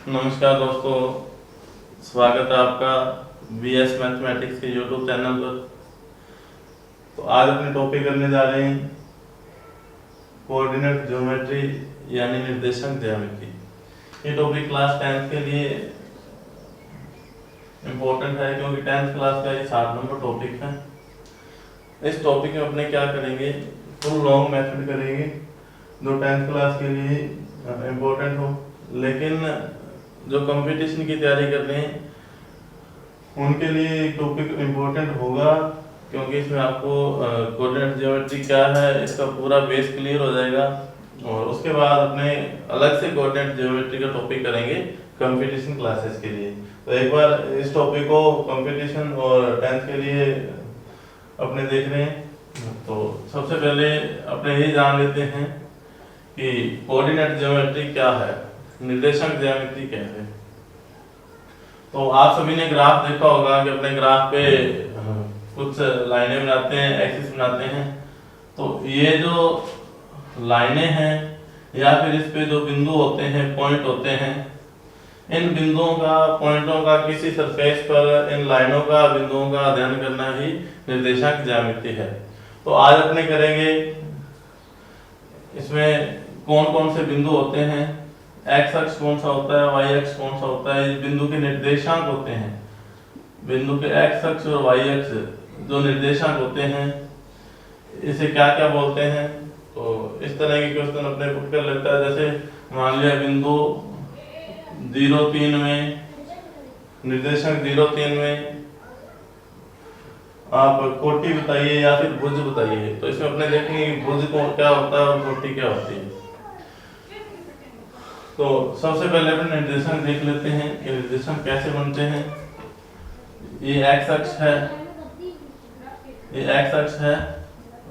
नमस्कार दोस्तों, स्वागत है आपका बीएस मैथमेटिक्स के यूट्यूब चैनल पर। तो आज अपने टॉपिक करने जा रहे हैं कोऑर्डिनेट ज्योमेट्री यानी निर्देशांक ज्यामिति। ये टॉपिक क्लास 10th के लिए इम्पोर्टेंट है क्योंकि 10th क्लास का ये 7 नंबर टॉपिक है। इस टॉपिक में अपने क्या करेंगे, फुल लॉन्ग मेथड करेंगे जो 10th क्लास के लिए इम्पोर्टेंट हो, लेकिन जो कंपटीशन की तैयारी कर रहे हैं उनके लिए टॉपिक इम्पोर्टेंट होगा क्योंकि इसमें आपको कोऑर्डिनेट ज्योमेट्री क्या है इसका पूरा बेस क्लियर हो जाएगा। और उसके बाद अपने अलग से कोऑर्डिनेट ज्योमेट्री का टॉपिक करेंगे कंपटीशन क्लासेस के लिए। तो एक बार इस टॉपिक को कंपटीशन और 10th के लिए अपने देख रहे हैं। तो सबसे पहले अपने ये जान लेते हैं कि कोऑर्डिनेट ज्योमेट्री क्या है, निर्देशांक ज्यामिति क्या है। तो आप सभी ने ग्राफ देखा होगा कि अपने ग्राफ पे कुछ लाइनें बनाते हैं, एक्सिस बनाते हैं। तो ये जो लाइनें हैं या फिर इस पे जो बिंदु होते हैं, पॉइंट होते हैं, इन बिंदुओं का, पॉइंटों का किसी सरफेस पर इन लाइनों का, बिंदुओं का अध्ययन करना ही निर्देशांक ज्यामिति है। तो आज अपने करेंगे इसमें कौन कौन से बिंदु होते हैं, एक्स अक्ष कौन सा होता है, वाई अक्ष कौन सा होता है, इस बिंदु के निर्देशांक होते हैं, बिंदु के एक्स अक्ष और वाई अक्ष जो निर्देशांक होते हैं इसे क्या क्या बोलते हैं। तो इस तरह के क्वेश्चन अपने पुट कर लेता है। जैसे मान लिया बिंदु 0,3 में, निर्देशांक 0,3 में आप कोटि बताइए या फिर भुज बताइए। तो इसमें अपने देखेंगे कि भुज को क्या होता है और कोटि क्या होती है। तो सबसे पहले अपने निर्देशांक देख लेते हैं कि निर्देशांक कैसे बनते हैं। ये एक्स अक्ष है, ये एक्स अक्ष है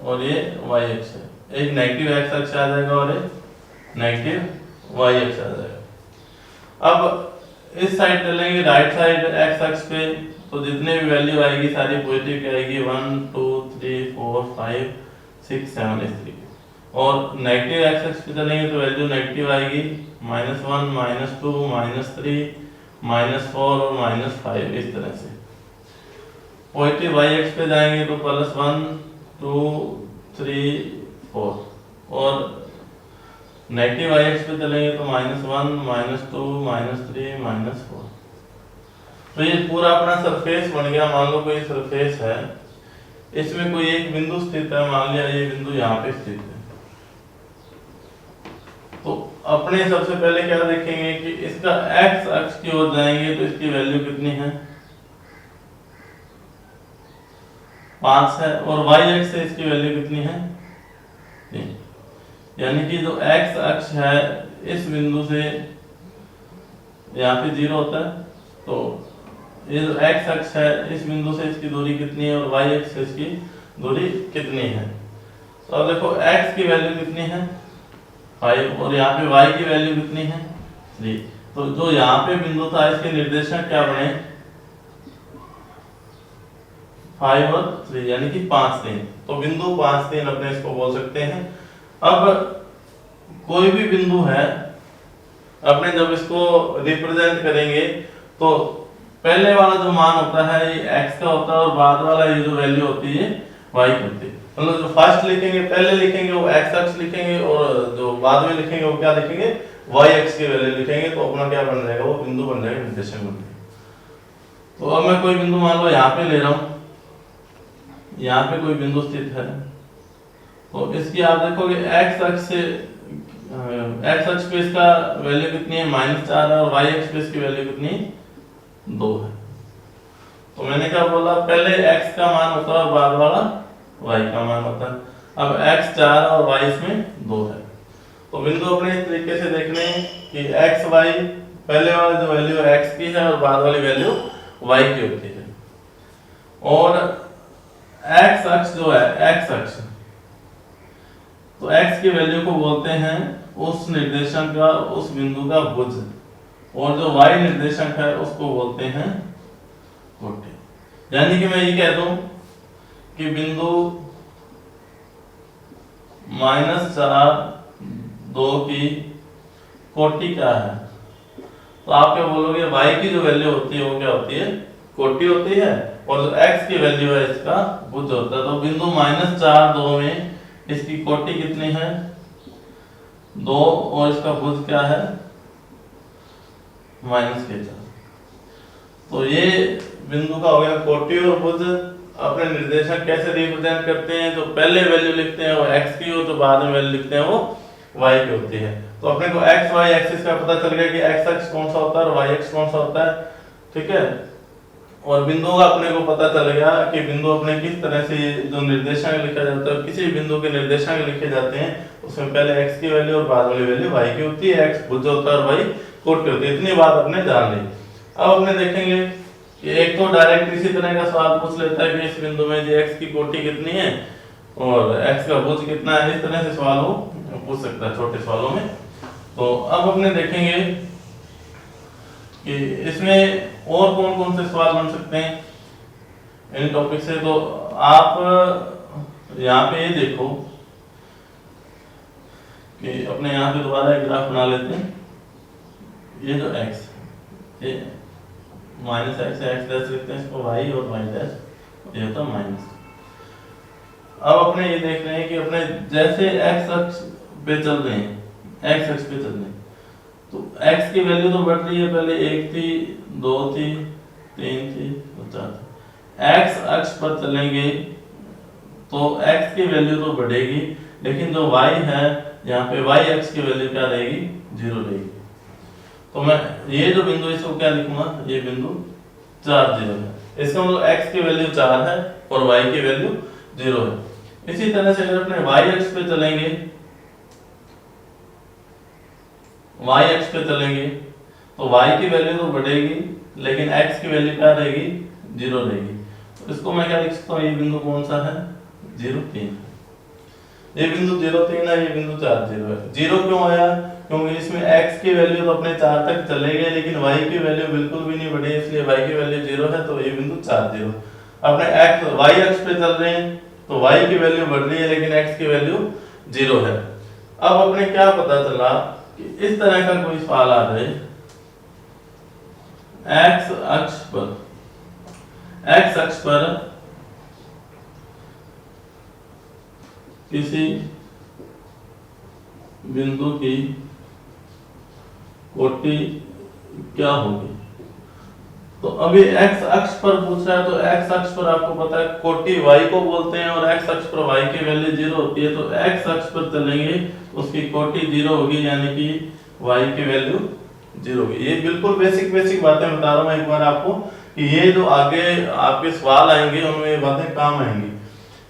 और ये वाई अक्ष है। एक नेगेटिव एक्स अक्ष आ जाएगा और एक नेगेटिव वाई अक्ष आ जाएगा। अब इस साइड चलेंगे राइट साइड एक्स अक्ष पे, तो जितने भी वैल्यू आएगी सारी पॉजिटिव की आएगी, 1 2 3 4 5 6 7 इस तरीके। और नेगेटिव एक्स अक्ष पे चलेंगे तो वैल्यू नेगेटिव आएगी, -1 -2 -3 -4 और -5 इस तरह से। पॉजिटिव वाई एक्स पे जाएंगे तो +1 2 3 4 और नेगेटिव वाई एक्स पे चलेंगे तो -1 -2 -3 -4। तो ये पूरा अपना सरफेस बन गया। मान लो कोई सरफेस है, इसमें कोई एक बिंदु स्थित है, मान लिया ये बिंदु यहाँ पे स्थित है। तो अपने सबसे पहले क्या देखेंगे कि इसका एक्स अक्ष की ओर जाएंगे तो इसकी वैल्यू कितनी है, 5 है। और वाई अक्ष से इसकी वैल्यू कितनी है, 3। यानी कि जो एक्स अक्ष है इस बिंदु से यहाँ पे 0 होता है, तो ये जो एक्स अक्ष है इस बिंदु से इसकी दूरी कितनी है और वाई अक्ष से इसकी दूरी कितनी है। तो अब देखो एक्स की वैल्यू कितनी है, 5 और यहाँ पे y की वैल्यू कितनी है, 3। तो जो यहाँ पे बिंदु था इसके निर्देशांक क्या बने, 5 और 3 यानी कि 5 3। तो बिंदु 5 3 अपने इसको बोल सकते हैं। अब कोई भी बिंदु है, अपने जब इसको रिप्रेजेंट करेंगे तो पहले वाला जो मान होता है ये x का होता है और बाद वाला ये जो वैल्यू होती है y की होती है। मतलब जो फर्स्ट लिखेंगे, पहले लिखेंगे वो x अक्ष लिखेंगे और जो बाद में लिखेंगे वो क्या लिखेंगे, y अक्ष की वैल्यू लिखेंगे। तो अपना क्या बन जाएगा, वो बिंदु बन जाएगा, निर्देशांक बन जाएगा। तो अब मैं कोई बिंदु मान लो यहाँ पे ले रहा हूँ, यहाँ पे कोई बिंदु स्थित है। तो इसकी आप देखोगे x अक्ष से x अक्ष पे इसका वैल्यू कितनी है, -4 है और y अक्ष पे इसकी वैल्यू कितनी, 2 है। तो मैंने क्या बोला, पहले x का मान होता है और बाद वाला y का मान होता है। अब x 4 और y इसमें 2 है। तो बिंदु अपने इस तरीके से देखने हैं कि x y, पहले वाली जो वैल्यू x की है और बाद वाली वैल्यू y की होती है। और x अक्ष जो है, x अक्ष, तो x की वैल्यू को बोलते हैं उस निर्देशांक का, उस बिंदु का भुज। और जो y निर्देशांक है उसको बोलते हैं कोटि। यानी कि मैं ये कह दूं कि बिंदु -4 2 की कोटि क्या है, तो आप क्या बोलोगे, y की जो वैल्यू होती है वो क्या होती है, कोटि होती है, और जो x की वैल्यू है इसका भुज होता है। तो बिंदु -4 2 में इसकी कोटि कितनी है, 2, और इसका भुज क्या है, -4। तो ये बिंदु का हो गया कोटि और भुज। अपने निर्देशक कैसे रिप्रेजेंट करते हैं, जो पहले वैल्यू लिखते हैं वो x की, और जो बाद में वैल्यू लिखते हैं वो y की होती है। तो अपने को x y एक्सिस का पता चल गया कि x अक्ष कौन सा होता है और y अक्ष कौन सा होता है, ठीक है। और बिंदु का अपने को पता चल गया कि बिंदु अपने किस तरह से जो निर्देशांक लिखा जाता है, किसी बिंदु के निर्देशांक लिखे जाते हैं उसमें पहले x की वैल्यू और बाद वाली वैल्यू y की होती है, x भुज होता है और y कोटि होती है। इतनी बात अपने जान ली। अब अपने देखेंगे कि एक तो डायरेक्ट इसी तरह का सवाल पूछ लेता है कि इस बिंदु में जी x की कोटि कितनी है और x का भुज कितना है, इस तरह से सवाल वो पूछ सकता है छोटे सवालों में। तो अब अपने देखेंगे कि इसमें और कौन कौन से सवाल बन सकते हैं इन टॉपिक से। तो आप यहाँ पे ये देखो कि अपने यहाँ पे दोबारा एक ग्राफ बना लेते हैं। ये जो x, ये -x है, x डैश लिखते हैं इसको y, और y डैश ये होता है माइनस। अब अपने ये देख रहे हैं कि अपने जैसे x अक्ष पे चल रहे हैं, x अक्ष पे चल रहे हैं, तो x की वैल्यू तो बढ़ रही है, पहले 1 थी, 2 थी, 3 थी और 4 थी। x अक्ष पर चलेंगे तो x की वैल्यू तो बढ़ेगी, लेकिन जो y है यहाँ पे y अक्ष की वैल्यू क्या रहेगी, 0 रहेगी। तो मैं ये जो बिंदु इसको क्या लिखूंगा, ये बिंदु 4 0 है। इसका मतलब x की वैल्यू 4 है और y की वैल्यू 0 है। इसी तरह से अगर अपने y अक्ष पे चलेंगे, y अक्ष पे चलेंगे तो y की वैल्यू तो बढ़ेगी, लेकिन x की वैल्यू क्या रहेगी, 0 रहेगी। तो इसको मैं क्या लिख सकता हूँ, ये बिंदु कौन सा है, 0 3। ये बिंदु 0 3 है, ये बिंदु 4 0 है। 0 क्यों आया, क्योंकि इसमें x की वैल्यू तो अपने 4 तक चले गए, लेकिन y की वैल्यू बिल्कुल भी नहीं बढ़ी, इसलिए y की वैल्यू 0 है, तो ये बिंदु 4 0। अपने x y अक्ष पे चल रहे हैं तो y की वैल्यू बढ़ रही है, लेकिन x की वैल्यू 0 है। अब अपने क्या पता चला कि इस तरह का कोई सवाल आ जाए, x अक्ष पर किसी बिंदु की कोटि क्या होगी। तो अभी x अक्ष पर पूछ रहा है, तो x अक्ष पर आपको पता है कोटि y को बोलते हैं, और x अक्ष पर y की वैल्यू 0 होती है। तो x अक्ष पर चलेंगे उसकी कोटि 0 होगी, यानी कि y की वैल्यू 0 होगी। ये बिल्कुल बेसिक बातें बता रहा हूँ एक बार आपको, कि ये जो आगे आपके सवाल आएंगे उनमें ये बातें काम आएंगी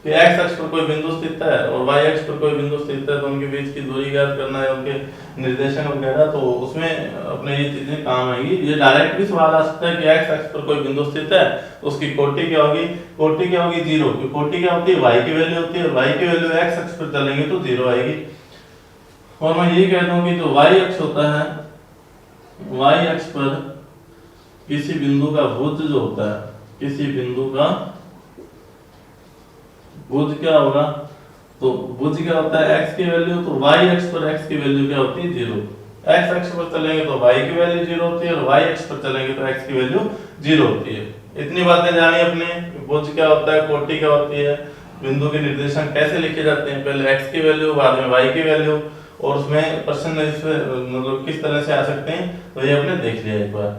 कि x अक्ष पर कोई बिंदु स्थित है और y अक्ष पर कोई बिंदु स्थित है, तो उनके बीच की दूरी ज्ञात करना है, उनके निर्देशन वगैरह, तो उसमें अपने ये चीजें काम आएंगी। ये डायरेक्ट भी सवाल आ सकता है कि x अक्ष पर कोई बिंदु स्थित है तो उसकी कोटि क्या होगी, कोटि क्या होगी, 0। की कोटि क्या होती है, y की वैल्यू होती है, और y की वैल्यू x अक्ष पर चलेंगे तो 0 आएगी। और मैं ये कह दूं कि जो y अक्ष होता है, y अक्ष पर किसी बिंदु का भुज जो होता है, किसी बिंदु का भुज क्या होगा, तो भुज क्या होता है, x की वैल्यू, तो y अक्ष पर x की वैल्यू क्या होती है, 0। x अक्ष पर चलेंगे तो y की वैल्यू 0 होती है, और y अक्ष पर चलेंगे तो x की वैल्यू 0 होती है। इतनी बातें जानी अपने, भुज क्या होता है, कोटि क्या होती है, बिंदु के निर्देशांक कैसे लिखे जाते हैं, पहले x की वैल्यू बाद में y की वैल्यू, और उसमें प्रश्न मतलब किस तरह से आ सकते हैं, तो ये अपने देख लिया एक बार।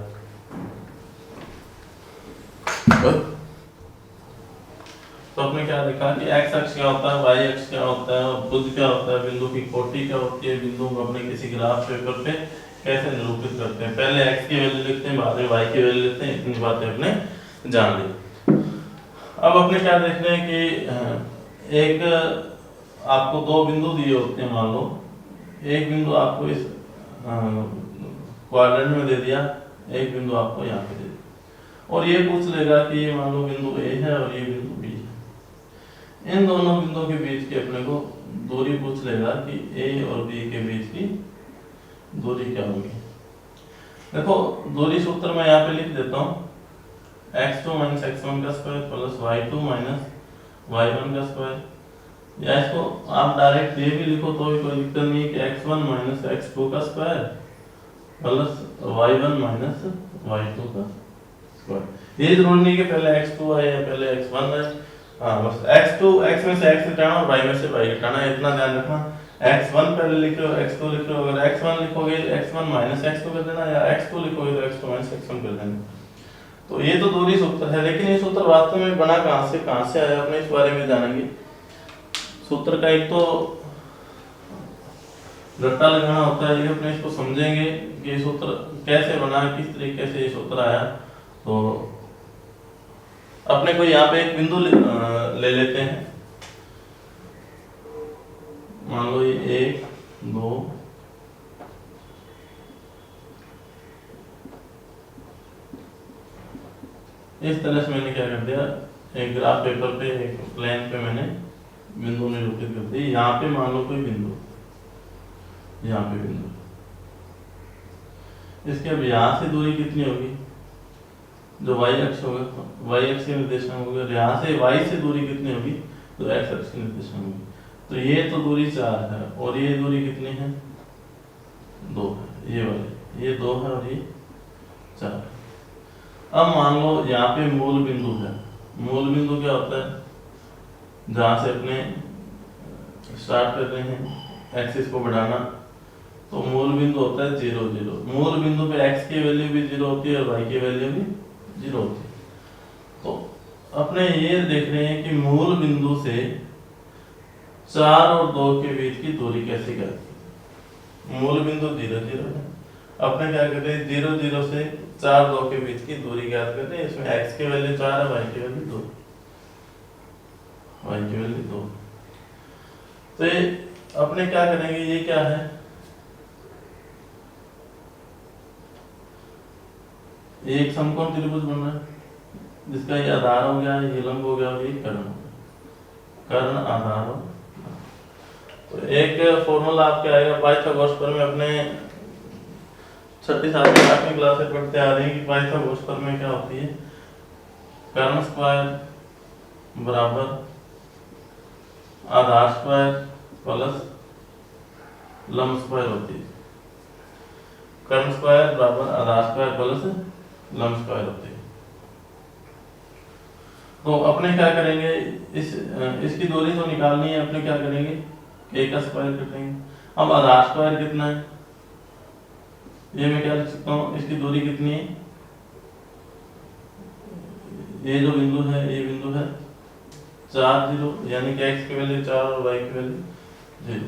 तो आपने क्या देखा कि x अक्ष क्या होता है, y अक्ष क्या होता है, भुज क्या होता है, बिंदु की कोटि क्या होती है, बिंदु को अपने किसी ग्राफ पेपर पे कैसे निरूपित करते हैं, पहले x की वैल्यू लिखते हैं, बाद में y की वैल्यू लिखते हैं। इतनी बातें अपने जान ली। अब अपने क्या देख रहे हैं कि एक आपको 2 बिंदु दिए होते हैं, मान लो एक बिंदु आपको इस क्वाड्रेंट में दे दिया, एक बिंदु आपको यहाँ पे दे दिया, और ये पूछ लेगा कि ये मान लो बिंदु A है और ये बिंदु B है। इन दोनों बिंदुओं के बीच की अपने को दूरी पूछ लेगा कि A और B के बीच की दूरी क्या होगी। देखो दूरी सूत्र मैं यहाँ पे लिख देता हूँ, x2 - x1 का स्क्वायर प्लस y2 - y1 का स्क्वायर, या इसको आप डायरेक्ट ये भी लिखो तो भी कोई दिक्कत नहीं है कि x1 - x2 का square plus y1 minus y2 का स्क्वायर। ये जरूरी नहीं कि पहले x2 आए या पहले x1 आए, हाँ बस x में से x घटाना और y में से y घटाना, इतना ध्यान रखना। x1 पहले लिख रहे हो, x2 लिख रहे हो, अगर x1 लिखोगे x1 माइनस x2 कर देना, या x2 लिखोगे तो x2 माइनस x1 कर देना। तो ये तो दूरी सूत्र है, लेकिन ये सूत्र वास्तव में बना कहाँ से आया, अपने इस बारे में जानेंगे। सूत्र का एक तो रट्टा लगाना होता है, ये अपने इसको समझेंगे कि ये सूत्र कैसे बना, किस तरीके से ये सूत्र आया। तो अपने को यहाँ पे एक बिंदु ले लेते हैं, मान लो ये 1 2 इस तरह से मैंने क्या कर दिया, एक ग्राफ पेपर पे एक प्लेन पे मैंने बिंदु निरूपित कर दी। यहाँ पे मान लो कोई बिंदु, यहाँ पे बिंदु, इसके अब यहाँ से दूरी कितनी होगी, जो y अक्ष होगा, y अक्ष के निर्देशांक होगा, यहाँ से y से दूरी कितनी होगी, तो x अक्ष के निर्देशांक होगी। तो ये तो दूरी 4 है, और ये दूरी कितनी है, 2 है, ये वाली, ये 2 है और ये 4 है। अब मान लो यहाँ पे मूल बिंदु है। मूल बिंदु क्या होता है, जहाँ से अपने स्टार्ट कर रहे हैं एक्सिस को बढ़ाना, तो मूल बिंदु होता है 0 0। मूल बिंदु पे x की वैल्यू भी 0 होती है और y की वैल्यू भी 0 होती है। तो अपने ये देख रहे हैं कि मूल बिंदु से 4 और 2 के बीच की दूरी कैसे करती है। मूल बिंदु 0 0 है, अपने क्या करते हैं 0 0 से 4 2 के बीच की दूरी ज्ञात करते हैं। इसमें x की वैल्यू 4 है, y की वैल्यू 2, y की वैल्यू 2। तो ये अपने क्या करेंगे, ये क्या है, ये एक समकोण त्रिभुज बन रहा है, जिसका ये आधार हो गया, ये लंब हो गया और ये कर्ण हो गया, कर्ण आधार हो। तो एक फॉर्मूला आपके आएगा पाइथागोरस पर में, अपने 6ठी 7वीं 8वीं क्लास से पढ़ते आ रहे हैं कि पाइथागोरस पर में क्या होती है, कर्ण स्क्वायर बराबर आधार स्क्वायर प्लस लंब स्क्वायर होती है। कर्ण स्क्वायर बराबर आधार स्क्वायर प्लस लंब स्क्वायर होती है। तो अपने क्या करेंगे, इसकी दूरी तो निकालनी है, अपने क्या करेंगे a का स्क्वायर कर देंगे। अब आधार स्क्वायर कितना है, ये मैं क्या लिख सकता हूँ, इसकी दूरी कितनी है, ये जो बिंदु है, ये बिंदु है 4 0, यानी कि x की वैल्यू 4 और y की वैल्यू 0।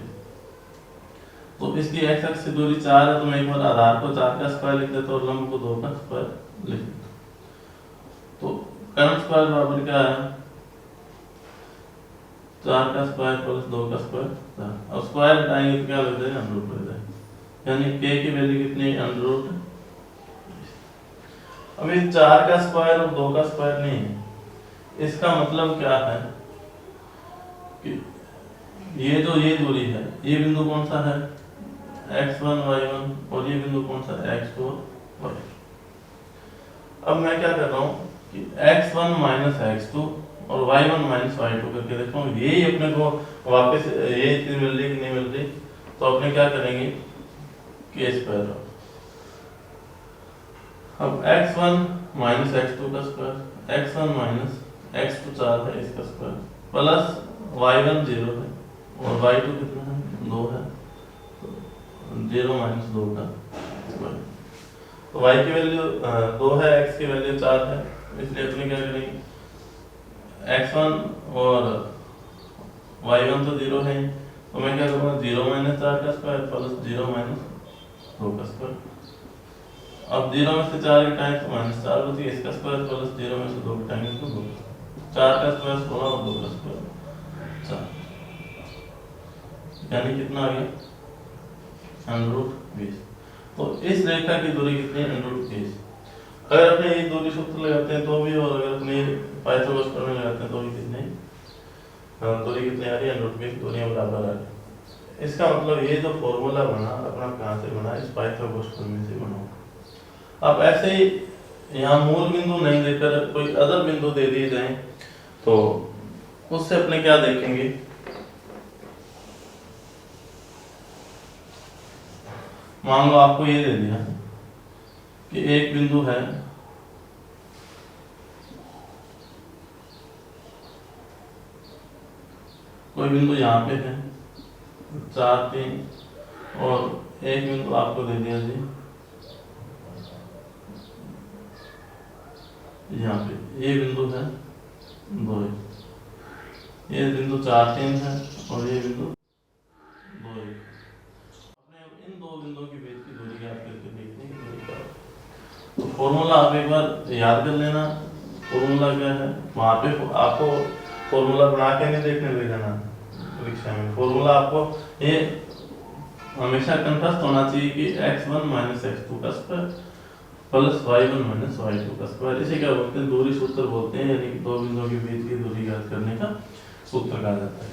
तो इसकी x अक्ष से दूरी 4 है, तो मैं एक बार आधार को 4 का स्क्वायर लिख देता हूँ और लंब को 2 का स्क्वायर लिख देता हूँ। तो कर्ण स्क्वायर बराबर क्या है, 4 का स्क्वायर प्लस 2 का स्क्वायर। अब स्क्वायर हटाएंगे तो क्या लग जाएगा, अंडर रूट लग जाएगा, यानी k की वैल्यू कितनी है, अंडर रूट। अब ये 4 का स्क्वायर और 2 का स्क्वायर नहीं है, इसका मतलब क्या है कि ये जो ये दूरी है, ये बिंदु कौन सा है, x1 y1, और ये बिंदु कौन सा है, x2 y2। अब मैं क्या कर रहा हूँ कि x1 माइनस x2 और y1 माइनस y2 करके देखता हूँ, यही अपने को वापस ये चीज मिल रही कि नहीं मिल रही। तो अपने क्या करेंगे, k स्क्वायर। अब x1 माइनस x2 का स्क्वायर, x1 माइनस x2 4 है, इसका स्क्वायर प्लस y1 0 है और y2 कितना है, 2 है, 0 माइनस 2 का स्क्वायर। तो y की वैल्यू 2 है, x की वैल्यू 4 है, इसलिए अपने क्या करेंगे, x1 और y1 तो 0 है, तो मैं क्या करूँगा 0 माइनस 4 का स्क्वायर प्लस 0 माइनस 2 का स्क्वायर। अब 0 में से 4 घटाएं तो माइनस 4 होती है, इसका स्क्वायर प्लस 0 में से 2 घटाएंगे तो 2। 4 का स्क्वायर 16 और 2 का स्क्वायर 4, यानी कितना आ गया, अंडर रूट 20। तो इस रेखा की दूरी कितनी है, अंडर रूट 20। अगर अपने ये दूरी सूत्र लगाते हैं तो भी, और अगर अपने पाइथागोरस पर में लगाते हैं तो भी कितने दूरी कितनी आ रही है, अंडर रूट 20 दूरियां बराबर आ रही है। इसका मतलब ये जो फॉर्मूला बना अपना कहाँ से बना, इस पाइथागोरस प्रमेय से बना। अब ऐसे ही यहाँ मूल बिंदु नहीं देकर कोई अदर बिंदु दे दिए जाए तो उससे अपने क्या देखेंगे, मान लो आपको ये दे दिया कि एक बिंदु है, कोई बिंदु यहाँ पे है 4 3, और एक बिंदु आपको दे दिया जी यहाँ पे, ये बिंदु है 2, ये बिंदु 4 3 है और ये बिंदु 2 1। अपने अब इन दो बिंदुओं के बीच की दूरी ज्ञात करके देखते हैं कि दूरी क्या है। तो फॉर्मूला आप एक बार याद कर लेना। फॉर्मूला क्या है, वहाँ पे आपको फॉर्मूला बना के नहीं देखने दे देना परीक्षा में। फॉर्मूला आपको ये हमेशा कंठस्थ होना चाहिए कि x1 - x2 का स्क्वायर प्लस y1 - y2 का स्क्वायर। इसे क्या बोलते हैं, दूरी सूत्र बोलते हैं, यानी कि दो बिंदुओं के बीच की दूरी ज्ञात करने का सूत्र कहा जाता है।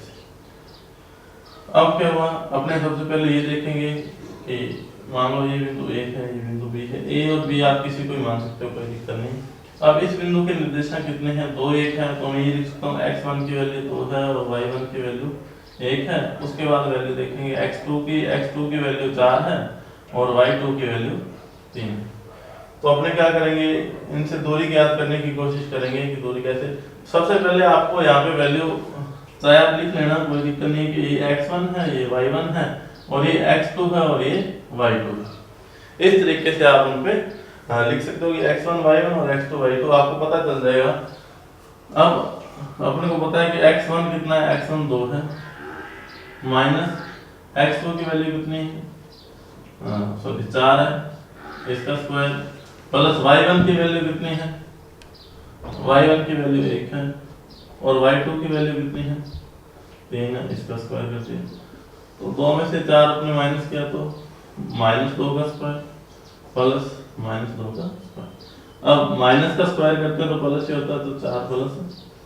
अब क्या हुआ, अपने सबसे पहले ये देखेंगे कि मान लो ये बिंदु A है, ये बिंदु B है। A और B आप किसी को भी मान सकते हो, कोई दिक्कत नहीं। अब इस बिंदु के निर्देशांक कितने हैं, 2 1 है, तो मैं ये लिख सकता हूँ x1 की वैल्यू 2 है और y1 की वैल्यू 1 है। उसके बाद वैल्यू देखेंगे x2 की वैल्यू 4 है और y2 की वैल्यू 3 है। तो अपने क्या करेंगे, इनसे दूरी ज्ञात करने की कोशिश करेंगे कि दूरी कैसे। सबसे पहले आपको यहाँ पे वैल्यू चाहे आप लिख लेना, कोई दिक्कत नहीं कि ये x1 है, ये y1 है और ये x2 है और ये y2 है। इस तरीके से आप उन पे लिख सकते हो कि x1 y1 और x2 y2, आपको पता चल जाएगा। अब अपने को पता है कि x1 कितना है, x1 2 है, माइनस x2 की वैल्यू कितनी है, सॉरी 4 है, इसका स्क्वायर, प्लस y1 की वैल्यू कितनी है, y1 की वैल्यू 1 है और y2 की वैल्यू कितनी है, 3 है, इसका स्क्वायर करते हैं। तो 2 में से 4 अपने माइनस किया तो -2 का स्क्वायर प्लस -2 का स्क्वायर। अब माइनस का स्क्वायर करते हैं तो प्लस ही होता है, तो 4 प्लस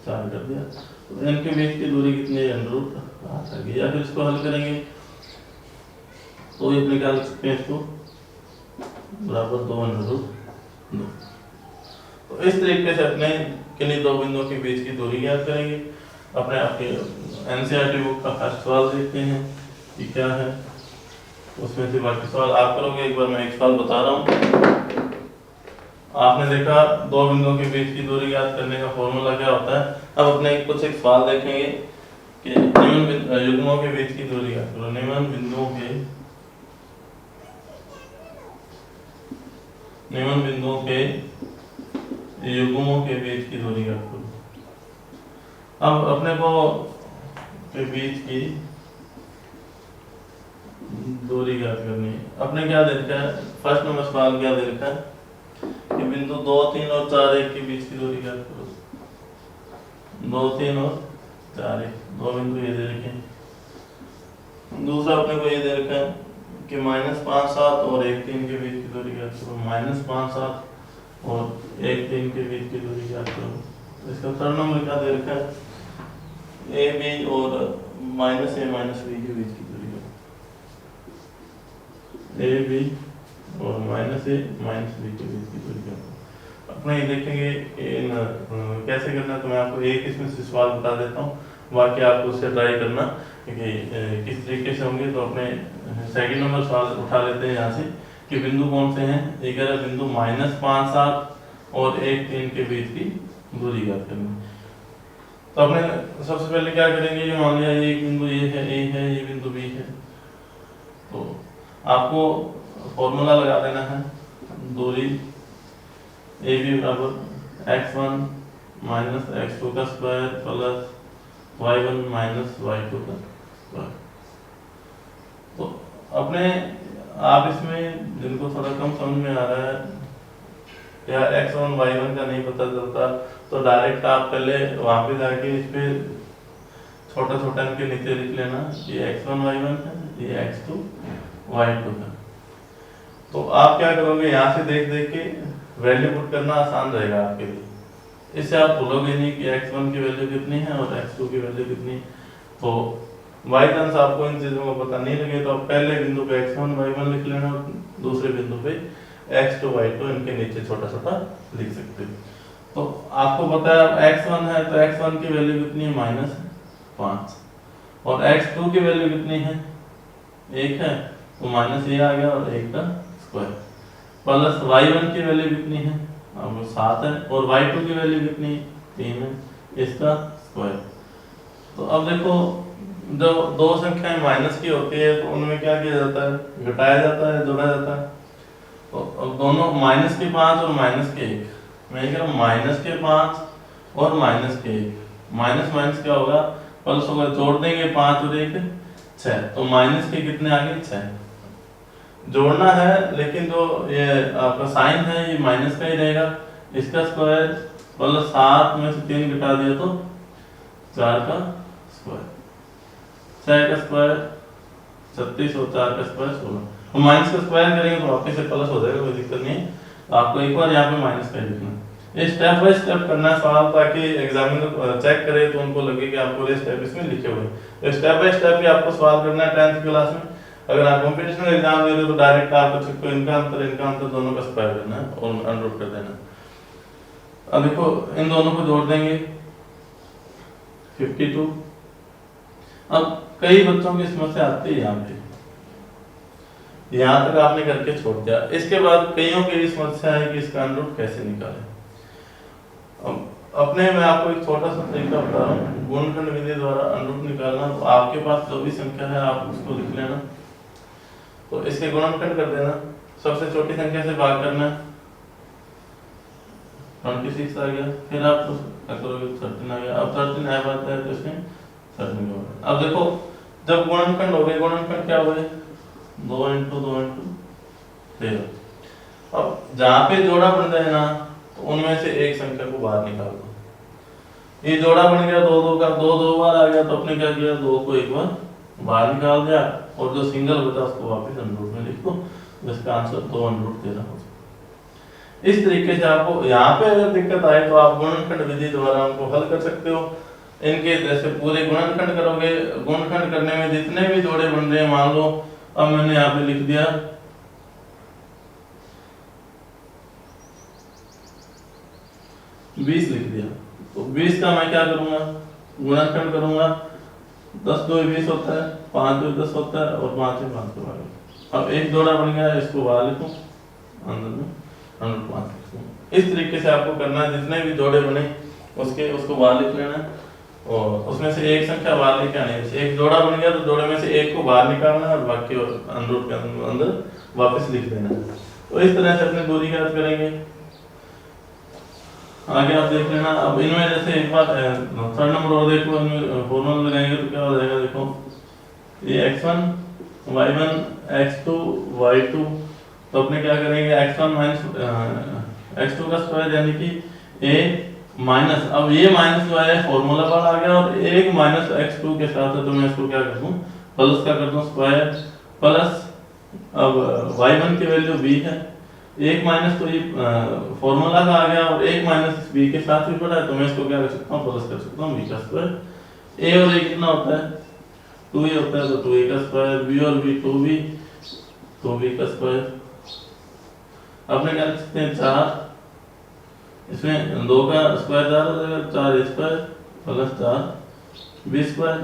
4 कर दिया। तो इनके बीच की दूरी कितनी है, √8 आ गई। या फिर इसको हल करेंगे तो ये निकाल सकते हैं, इसको बराबर 2 √2। तो इस तरीके से अपने किन्हीं दो बिंदुओं के बीच की दूरी ज्ञात करेंगे। अपने आपके एनसीईआरटी बुक का फर्स्ट सवाल देखते हैं कि क्या है, उसमें से बाकी सवाल आप करोगे। एक बार मैं एक सवाल बता रहा हूँ। आपने देखा दो बिंदुओं के बीच की दूरी ज्ञात करने का फॉर्मूला क्या होता है। अब अपने कुछ एक सवाल देखेंगे कि निम्न युग्मों के बीच की दूरी ज्ञात करो। निम्न बिंदुओं के युग्मों के बीच की दूरी ज्ञात करो। अब अपने को के बीच की दूरी ज्ञात करनी है। अपने क्या दे रखा है, फर्स्ट नंबर सवाल क्या दे रखा है कि बिंदु 2 3 और 4 1 के बीच की दूरी ज्ञात करो। 2 3 और 4 1 दो बिंदु ये दे रखे हैं। दूसरा अपने को ये दे रखा है कि -5 7 और 1 3 के बीच की दूरी ज्ञात करो। -5 7 और 1 3 के बीच की दूरी ज्ञात करो। इसका थर्ड नंबर क्या दे रखा है, ए बी और -a -b के बीच की दूरी है। ए बी और -a -b के बीच की दूरी है। अपने ये देखेंगे कैसे करना है, तो मैं आपको एक इसमें से सवाल बता देता हूँ, बाकी आपको उससे ट्राई करना कि किस तरीके से होंगे। तो अपने सेकंड नंबर सवाल उठा लेते हैं यहाँ से कि बिंदु कौन से हैं। एक है बिंदु -5 7 और 1 3 के बीच की दूरी ज्ञात करनी। तो अपने सबसे पहले क्या करेंगे, ये मान लिया ये बिंदु ये है, ए है, ये बिंदु बी है। तो आपको फॉर्मूला लगा देना है, दूरी ए बी बराबर x1 - x2 का स्क्वायर प्लस y1 - y2 का स्क्वायर। तो अपने आप इसमें जिनको थोड़ा कम समझ में आ रहा है या x1 y1 का नहीं पता चलता, तो डायरेक्ट आप पहले वहां पे जाके इस पे छोटा छोटा इनके नीचे लिख लेना, ये x1 y1 है, ये x2 y2 है। तो आप क्या करोगे, यहाँ से देख देख के वैल्यू पुट करना आसान रहेगा आपके लिए। इससे आप भूलोगे नहीं कि x1 की वैल्यू कितनी है और x2 की वैल्यू कितनी है। तो बाई चांस आपको इन चीजों का पता नहीं लगे तो आप पहले बिंदु पे x1 y1 लिख लेना, दूसरे बिंदु पे x2 y2 इनके नीचे छोटा छोटा लिख सकते हो। तो आपको पता है x1 है तो x1 की वैल्यू कितनी है, -5 और x2 की वैल्यू कितनी है, 1 है, तो माइनस ये आ गया और 1 का स्क्वायर प्लस y1 की वैल्यू कितनी है, अब 7 है, और y2 की वैल्यू कितनी है, 3 है, इसका स्क्वायर। तो अब देखो जब दो संख्याएं माइनस की होती है तो उनमें क्या किया जाता है, घटाया जाता है, जोड़ा जाता है। तो अब दोनों माइनस के 5 और माइनस के 1, मैं कह रहा हूँ माइनस के 5 और माइनस के 1, माइनस माइनस क्या होगा, प्लस होगा, जोड़ देंगे 5 और 1 6, तो माइनस के कितने आ गए 6। जोड़ना है लेकिन जो ये आपका साइन है ये माइनस का ही रहेगा, इसका स्क्वायर प्लस 7 में से 3 घटा दिया तो 4 का स्क्वायर, 6 का स्क्वायर 36 और 4 का स्क्वायर 16। तो माइनस का स्क्वायर करेंगे तो वापस से प्लस हो जाएगा, कोई दिक्कत नहीं है। आपको एक बार यहाँ पे माइनस का लिखना है, ये स्टेप बाय स्टेप करना है सवाल, ताकि एग्जामिनर चेक करे तो उनको लगे कि आप पूरे स्टेप इसमें लिखे हुए। तो स्टेप बाय स्टेप भी आपको सवाल करना है 10th क्लास में। अगर आप कॉम्पिटिशनल एग्जाम दे रहे हो तो डायरेक्ट आपको सबको इनका अंतर दोनों का स्क्वायर करना है और अनरूट कर देना है। अब देखो इन दोनों को जोड़ देंगे 52। अब कई बच्चों की समस्या आती है यहाँ पे, यहाँ तक आपने करके छोड़ दिया, इसके बाद कईयों की भी समस्या है कि इसका अनरूट कैसे निकालें। अब अपने मैं आपको एक छोटा सा तरीका बता रहा हूँ, गुणनखंड विधि द्वारा अनरूट निकालना। तो आपके पास जो भी संख्या है आप उसको लिख लेना, तो इसके गुणनखंड कर देना, सबसे छोटी संख्या से भाग करना, 26 आ गया, फिर आप करोगे 13 आ गया, अब 13 ऐप आता है तो इसमें 13 होगा। अब देखो जब गुणनखंड हो गए, गुणनखंड क्या हुए 2 इंटू 2 इंटू 13। अब जहाँ पे जोड़ा बन जाए ना तो उनमें से एक संख्या को बाहर निकाल दो। ये जोड़ा बन गया 2 2 का, 2 2 बार आ गया तो अपने क्या किया, 2 को एक बार बाहर निकाल दिया और जो सिंगल बचा उसको वापस अनरूट में लिख दो, जिसका आंसर 2 अनरूट 13 हो जाए। इस तरीके से आपको यहाँ पे अगर दिक्कत आए तो आप गुणनखंड विधि द्वारा उनको हल कर सकते हो। इनके जैसे पूरे गुणनखंड करोगे, गुणनखंड करने में जितने भी जोड़े बन रहे हैं, मान लो अब मैंने यहाँ पे लिख दिया 20 लिख दिया, तो 20 का मैं क्या करूंगा, गुणनखंड करूंगा, 10 2 20 होता है, 5 2 10 होता है और 5 से 5 को बाहर। अब एक जोड़ा बन गया, इसको बाहर लिखूं, अंदर में 105 लिखूं। इस तरीके से आपको करना है, जितने भी जोड़े बने उसको बाहर लिख लेना है और उसमें से एक संख्या बाहर लेके आनी है। एक जोड़ा बन गया तो जोड़े में से एक को बाहर निकालना है और बाकी अनरूट के अंदर वापस लिख देना है। तो इस तरह से अपनी दूरी ज्ञात करेंगे। आगे आप देख लेना। अब इनमें जैसे एक बार थर्ड नंबर और देखो, इनमें फॉर्मूला लगाएंगे तो क्या हो जाएगा, देखो ये x1 y1 x2 y2, तो अपने क्या करेंगे x1 माइनस x2 का स्क्वायर यानी कि a माइनस, अब ये माइनस जो है फॉर्मूला पर आ गया और एक माइनस x2 के साथ है तो मैं इसको क्या कर दूं, प्लस का कर दूं स्क्वायर, प्लस अब y1 की वैल्यू b है, एक माइनस तो ये फॉर्मूला का आ गया और एक माइनस बी के साथ भी पड़ा है तो मैं इसको क्या कर सकता हूँ, प्लस कर सकता हूँ बी का स्क्वायर। ए और ए कितना होता है 2a होता है तो 2a का स्क्वायर, बी और बी 2b तो b का स्क्वायर। अपने क्या लिख सकते हैं 4, इसमें 2 का स्क्वायर 4 हो जाएगा, 4 स्क्वायर प्लस 4 बी स्क्वायर,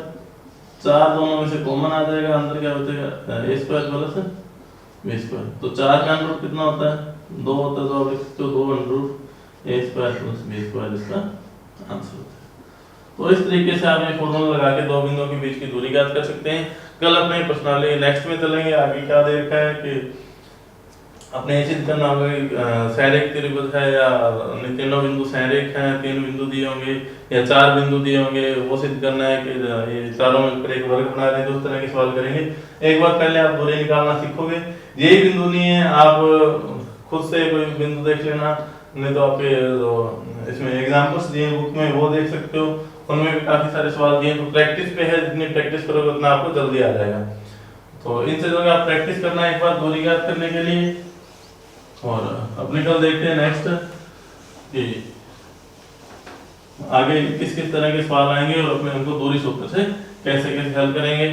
4 दोनों में से कॉमन आ जाएगा, अंदर क्या बचेगा a square plus b square. तो 4 का अंडर कितना होता है 2 होता है, तो आप लिख सकते हो 2 अंडर ए स्क्वायर प्लस बी स्क्वायर इसका आंसर होता है। तो इस तरीके से आप ये फॉर्मूला लगा के दो बिंदुओं के बीच की दूरी ज्ञात कर सकते हैं। कल अपने प्रश्नावली नेक्स्ट में चलेंगे, आगे क्या देखा है कि अपने सिद्ध करना होगा सैरिक त्रिभुज है या तीनों बिंदु सैरिक हैं, 3 बिंदु दिए होंगे या 4 बिंदु दिए होंगे, वो सिद्ध करना है कि ये चारों मिलकर एक वर्ग बना रहे हैं, तो उस तरह के सवाल करेंगे। एक बार पहले आप दूरी निकालना सीखोगे, यही बिंदु नहीं है आप खुद से कोई बिंदु देख लेना, नहीं तो आपके इसमें एग्जाम्पल्स दिए बुक में वो देख सकते हो, उनमें भी काफी सारे सवाल दिए। तो प्रैक्टिस पे है, जितनी प्रैक्टिस करोगे उतना आपको जल्दी आ जाएगा। तो इन चीजों का आप प्रैक्टिस करना एक बार दूरी ज्ञात करने के लिए। और अपने कल देखते हैं नेक्स्ट कि आगे किस किस तरह के सवाल आएंगे और अपने उनको दूरी सूत्र से कैसे कैसे हल करेंगे।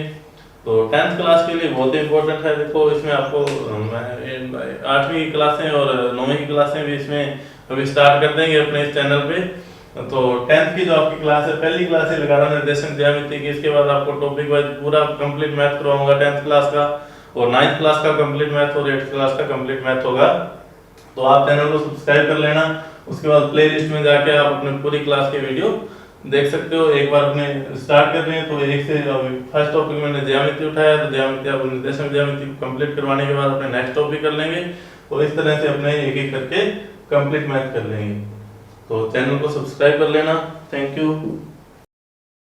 तो 10th क्लास के लिए बहुत इंपॉर्टेंट है। देखो इसमें आपको 8वीं की क्लासें और 9वीं की क्लासें भी इसमें अभी स्टार्ट कर देंगे अपने इस चैनल पे। तो 10th की जो आपकी क्लास है, पहली क्लास है लगाना निर्देशन ज्यामिति की, इसके बाद आपको टॉपिक वाइज पूरा कंप्लीट मैथ करवाऊंगा 10th क्लास का। और 9th क्लास का कंप्लीट मैथ और 8th क्लास का कंप्लीट मैथ होगा। तो आप चैनल को सब्सक्राइब कर लेना। उसके बाद प्ले लिस्ट में जाके आप अपने पूरी क्लास के वीडियो देख सकते हो। एक बार अपने स्टार्ट कर रहे हैं तो एक से फर्स्ट टॉपिक मैंने ज्यामिति उठाया, तो ज्यामिति आप निर्देशांक ज्यामिति कंप्लीट करवाने के बाद अपने नेक्स्ट टॉपिक कर लेंगे और इस तरह से अपने एक एक करके कंप्लीट मैथ कर लेंगे। तो चैनल को सब्सक्राइब कर लेना। Thank you.